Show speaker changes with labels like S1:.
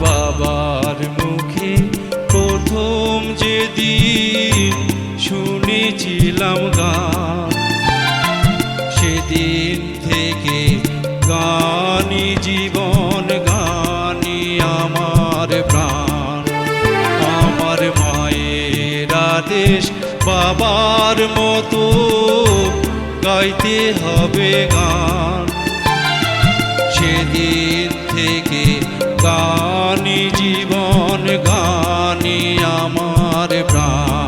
S1: বাবার মুখে প্রথম যেদিন শুনেছিলাম গান, সেদিন থেকে গানই জীবন, গানই আমার প্রাণ। আমার মায়ের আদেশ বাবার মতো গাইতে হবে গান, সেদিন থেকে গানই জীবন, গানই আমার প্রাণ।